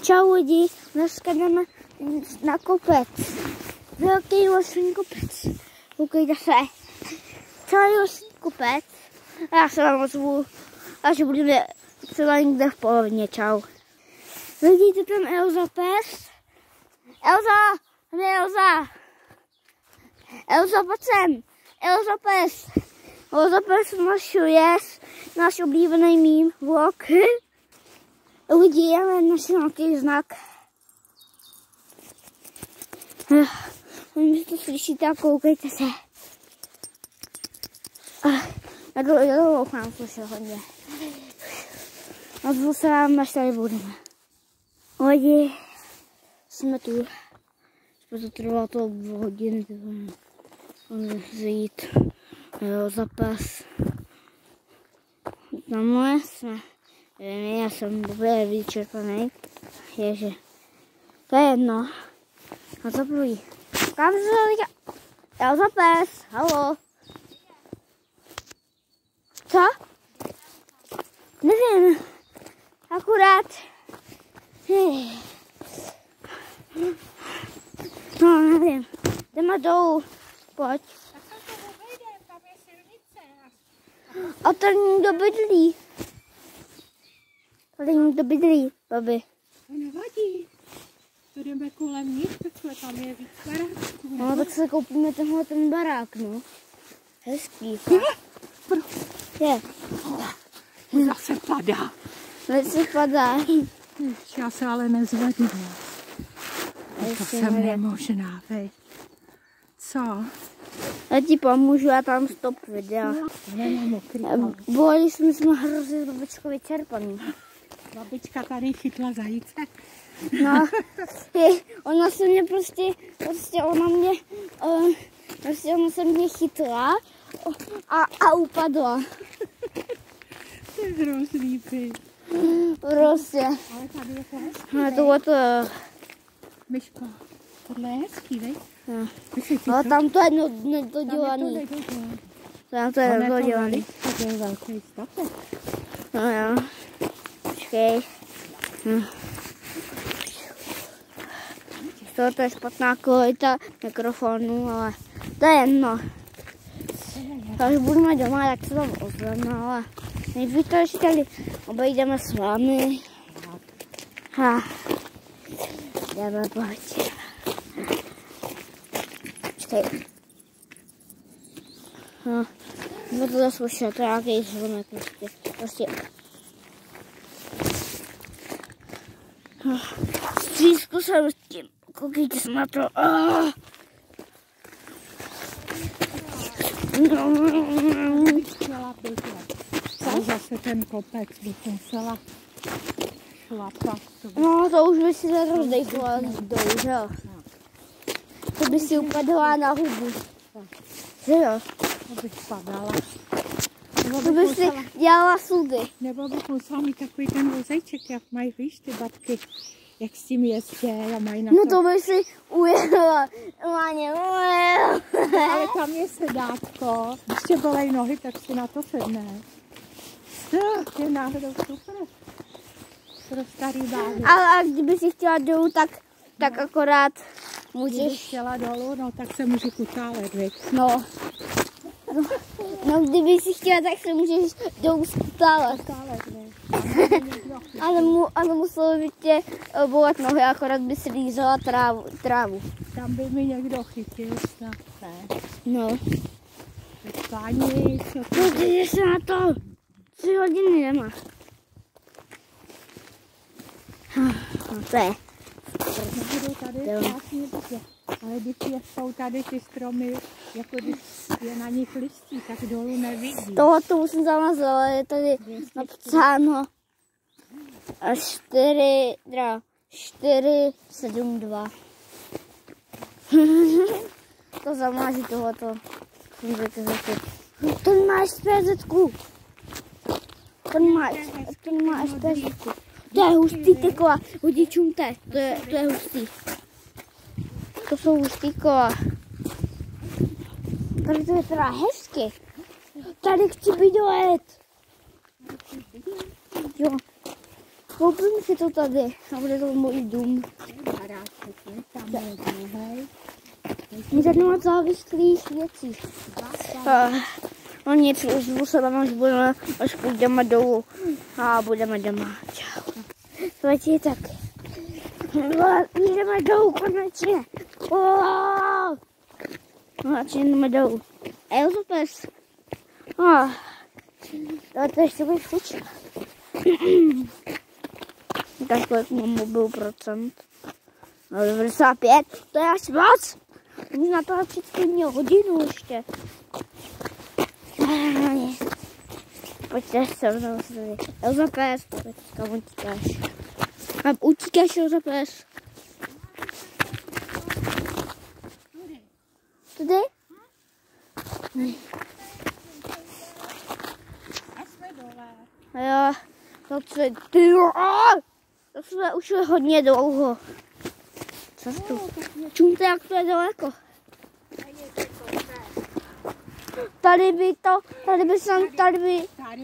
Čau lidi, dneska jdeme na kopec. Velký lesní kopec. Koukejte se. Celý lesní kopec. A já se vám ozvu, až budeme třeba někde v polovině. Čau. Vidíte ten Elza pes? Elza! Kde je Elza? Elza, pojď sem. Elza pes. Elza pes mašuje. Náš oblíbený mím vlog. Uvidíme naš nějaký znak. Nevím, jestli to slyšíte a koukejte se. Já to loukám slyšel hodně. Ozvu se vám, až tady budeme. Lidi, jsme tu. To trvalo to 2 hodiny. Zajít. Jo, zapas. Tamhle jsme. Já jsem úplně vyčerpaný. Ježe. To je jedno. A co plují? Kam se to říká? Elza pes. Haló. Co? Nevím. Akurát. No, nevím. Jdeme dolů. Pojď. Tam je silnice. A tady někdo bydlí. Tady někdo bydlí, babi. To nevadí. To jdeme kolem nich, takhle tam je víc baráků. No, tak se koupíme tenhle ten barák, no. Hezký. Je. Zase padá. Zase padá. Já se ale nezvednu. To jsem nemožná, vej. Co? Já ti pomůžu, já tam stop videa. Boli jsme hrozně babičko vyčerpaný. Babička tady chytla zajíce. No, ona se mě prostě ona se mě chytla a upadla. To je hrozný, py. Prostě. Ale tady je to hezký, Ale tohleto Myško, tohle je hezký, vej? no. Ale tam to je nedodělaný. Tam to je nedodělaný. To je velký statek. No jo. Počkej. To je špatná kvalita mikrofonu, ale to je jedno. Když budeme doma, tak se tam ozveme, ale nejvíc to ještě tady obejdeme s vámi. Jdeme, pojď. Počkej. Můžu to zaslyšet, to je nějaký zvonek prostě. Střízku jsem s tím. Koukejte se na to. Zase ten kopec bych musela šlapat. No to už by si rozdechla dolů, že jo? To by si upadla na hubu. Že jo? To bych padala. To by si dělala sudy. Nebo bych musela mít takový ten vozejček, jak mají, víš, ty babky. Jak s tím jezdě a mají na to. No to by si ujela. Ale tam je sedátko. Když tě bolej nohy, tak si na to sedne. To je náhodou super. Pro starý báby. Ale kdyby si chtěla dolů, tak akorát můžeš. Kdybych chtěla dolů, no tak se můžu kutálet, viď? No, kdyby si chtěla, tak se můžeš dolů skutálet. Ale muselo by tě bolet nohy, akorát by si lízala trávu. Tam by mi někdo chytil snad, ne? No. Páni, co to? Podívej se na to. 3 hodiny nemá. No to je. Budou tady krásně také. Ale když jsou tady ty stromy, jako když je na nich listí, tak dolů nevidí. Tohle musím zamazala, je tady napsáno 472. To zamáží tohleto. Ten má SPZ-ku. Ten má SPZ-ku. To je hustý ty kola. Hodičům to je hustý. To jsou hustý kola. Tady to je teda hezky. Tady chci být dojet. Jo. koupím si to tady a bude to můj dům. Tam je druhý. Mě tady má závislých věcí. No nic, už se tam až půjdeme dolů a budeme doma. Čau. Letí tak. Jdeme dolů konečně. Konečně jdeme dolů. Elzo pes. To ještě bude fučit. Tak kolik mám mobil procent? No 95, to je až moc. Můžu na toho předtím hodinu ještě. Pojďte se mnou tady. Elza pes, kam utíkáš? Kam utíkáš, Elza pes? Tady? Jo, to jsme už hodně dlouho. Co tu? Čumte, jak to je daleko. Tady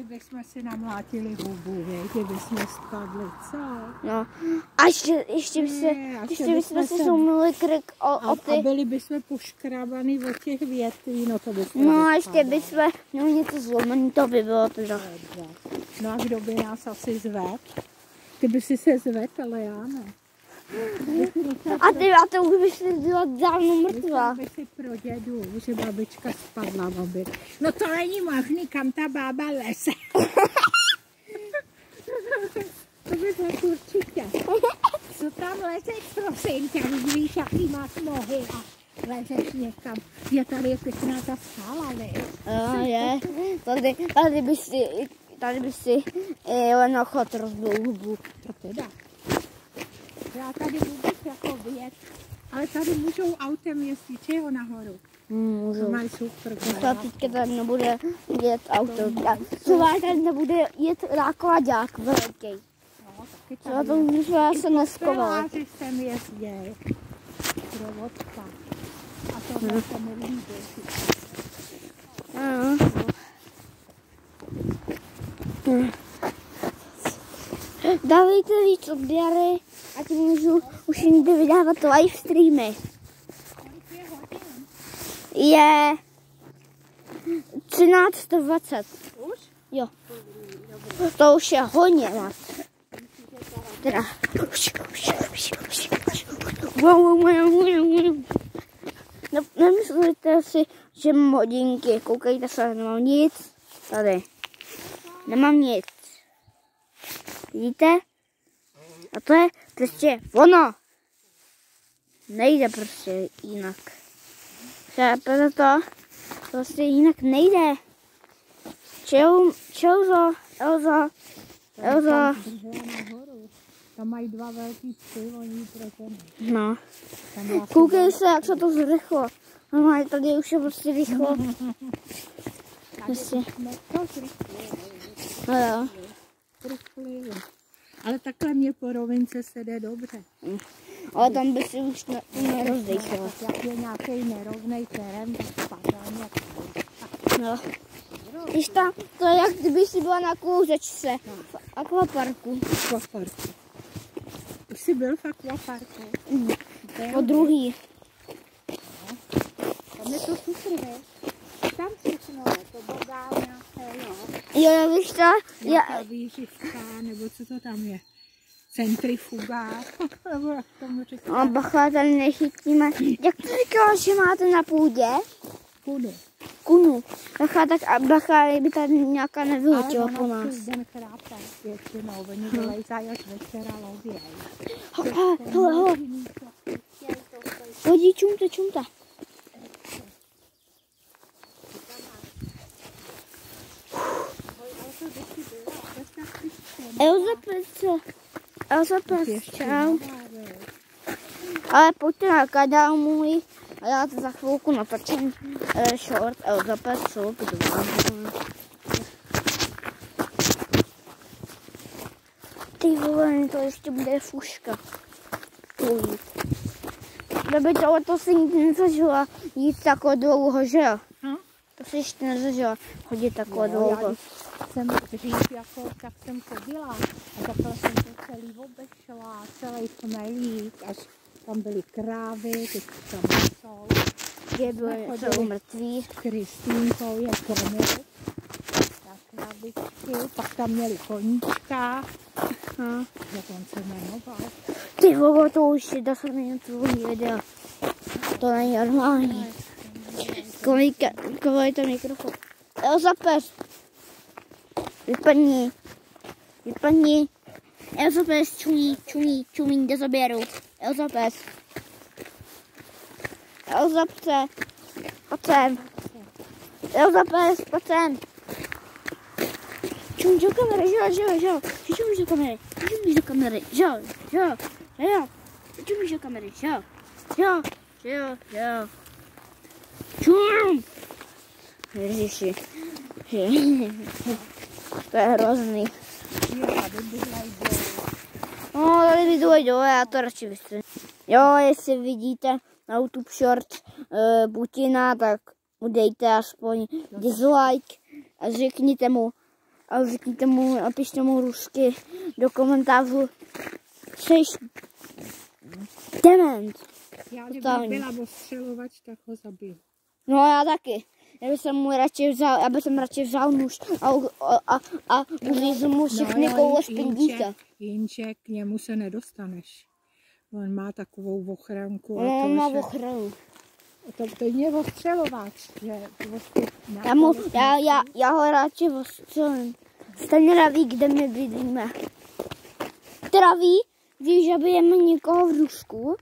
bychom si namlátili hubu, že bychom spadli, co? No, a ještě bychom si soumili krk o ty. A byli bychom poškrábaný od těch větví, no to bychom no a ještě bychom měli něco zlomený, to by bylo teda. No a kdo by nás asi zved? Ty by si se zved, ale já ne. A to už by si byla dávno mrtvá. By si pro dědu, že babička spadla, babi. No to není možný, kam ta bába leze. To by tak určitě. Co tam lezeš, prosím tě, víš, jaký máš nohy a lezeš někam. Je tady je pěkná ta skála, ne? Je. Tady by si Lenochod rozbil hubu. To teda. Já tady vůbec jako vyjet, ale tady můžou autem jezdit, čeho nahoru? Můžou. To mají super. To teďka tady nebude jet auto. Třeba tady nebude jet nákladák velký. No, taky třeba to už se neskoval. I jsem jezdil. Provodka. A tohle se mi líbí. Dávejte víc odběry, ať můžu už někdy vydávat live streamy. Je 13:20. Už? Jo. To už je hodně moc. Teda. Nemyslíte si, že mám hodinky. Koukejte se, nemám nic. Tady. Nemám nic. Vidíte? A to je prostě ono. Nejde prostě jinak. Chápete to? Prostě jinak nejde. Elzo. Tam mají dva velký psy, oni proto ne. No. Koukej se, jak se to zrychlo. No, tady už je prostě rychlo. Prostě. No jo. Ale takhle mě po rovince se jde dobře. Ale tam by si už nerozdejchala. Jak je nějaký nerovnej terén, tak spadá nějak. No. Když tam, to je jak kdyby si byla na kloužečce v akvaparku. Už jsi byl v akvaparku? Po druhý. Tam je to super, ne? Tam všechno, to bodá nějaké, jo. Jo, víš to? Nějaká výživka, nebo co to tam je? Centrifuga, nebo jak tomu říká? A bacha, tady nechytíme. Jak to říkala, že máte na půdě? Kunu. Bacha, tak a bacha, by tady nějaká nevyletěla po nás. Ale ona den chrápe většinou, oni vylejzají až večera lověj. Hele. Hodí, čumte. Elza pes, čau. Ale pojďte na kanál můj a já to za chvilku natočím short Elza pes, co ty vole, to ještě bude fuška. Kdyby to si nikdy nezažila jít takhle dlouho, že jo? To si ještě nezažila chodit takhle dlouho. jsem dřív jako, tak jsem chodila a takhle jsem to celý obešla, celý chmelík, až tam byly krávy, teď tam jsou. Kde jsou mrtví. S Kristýnkou je krmil na krabičky, pak tam měli koníčka, jak on se jmenoval. Ty vole, to už je 10 minut tvůj video. To není normální. Kolik je to mikrofon? Elza pes. Vypadni. Vypadni. Elza pes, čumí, jde zaběru. Elza pes. Elza pse. Pojď sem. Elza pes, pojď sem. Čumíš do kamery, jo. Čumíš do kamery. Čumíš do kamery, jo. Čumíš do kamery, jo. Čum. Ježiši. To je hrozný. No, tady by dojdou, já to radši vystřelím. Jo, jestli vidíte na YouTube short Putina, tak udejte aspoň dislike a řekněte mu, napište mu rusky do komentářů. Jsi dement. Já kdybych byla ostřelovač, tak ho zabiju. No já taky. Já bych radši vzal nůž a uřízl mu všechny koule špindíka. Jinče, k němu se nedostaneš. On má takovou ochranku. No, on má ochranu. To je ostřelovač, že já ho radši ostřelím. Stejně Raví, kde my bydlíme. Traví, když zabijeme někoho v Rusku,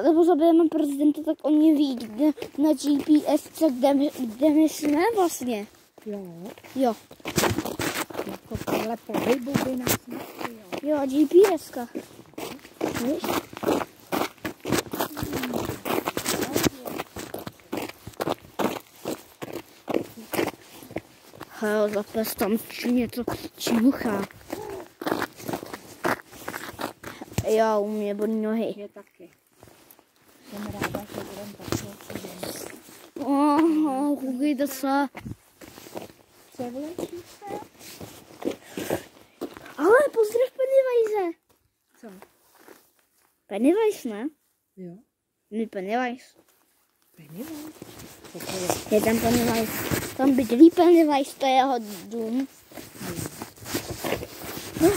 nebo zabijeme prezidenta, tak oni ví, kde na GPS, kde my jsme vlastně. Jo. Jako podle pohybu by nás našli, jo. Jo, GPS-ka. Víš? Hej, zapes tam něco čmuchá. Jo, u mě bolí nohy. Je taky. Jsem ráda, že budem takhle. Koukejte se. Převlečí se? Ale pozdrav Pennywise. Co? Pennywise, ne? Jo. My Pennywise. Pennywise? Je tam Pennywise. Tam bydlí Pennywise, to je jeho dům.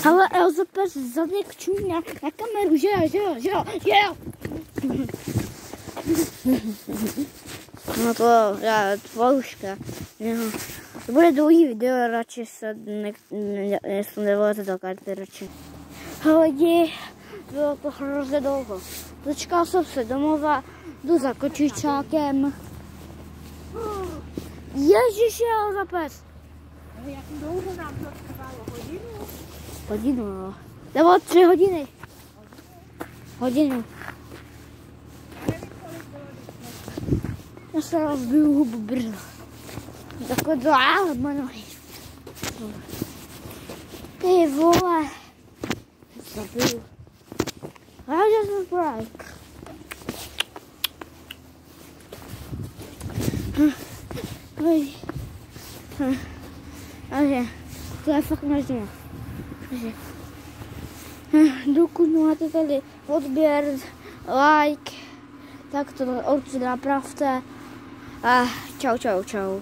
Ale Elza pes zadek čumí na kameru, že jo. No to je tvoruška. To bude dlouhý video, radši se nevolete do karty radši. Lidi, bylo to hrozně dlouho. Dočkal jsem se domova, jdu za kočičákem. Ježiši, Elza pes. Ale jak dlouho nám to trvalo? Hodinu, no. Nebo 3 hodiny. Hodinu. Já se rozbiju hubu brzo. Takhle dláhma nohy. Ty vole. Zabiju. How does it break? To je fakt možné. Dokud máte tady odběr, like, tak to určitě napravte. A čau.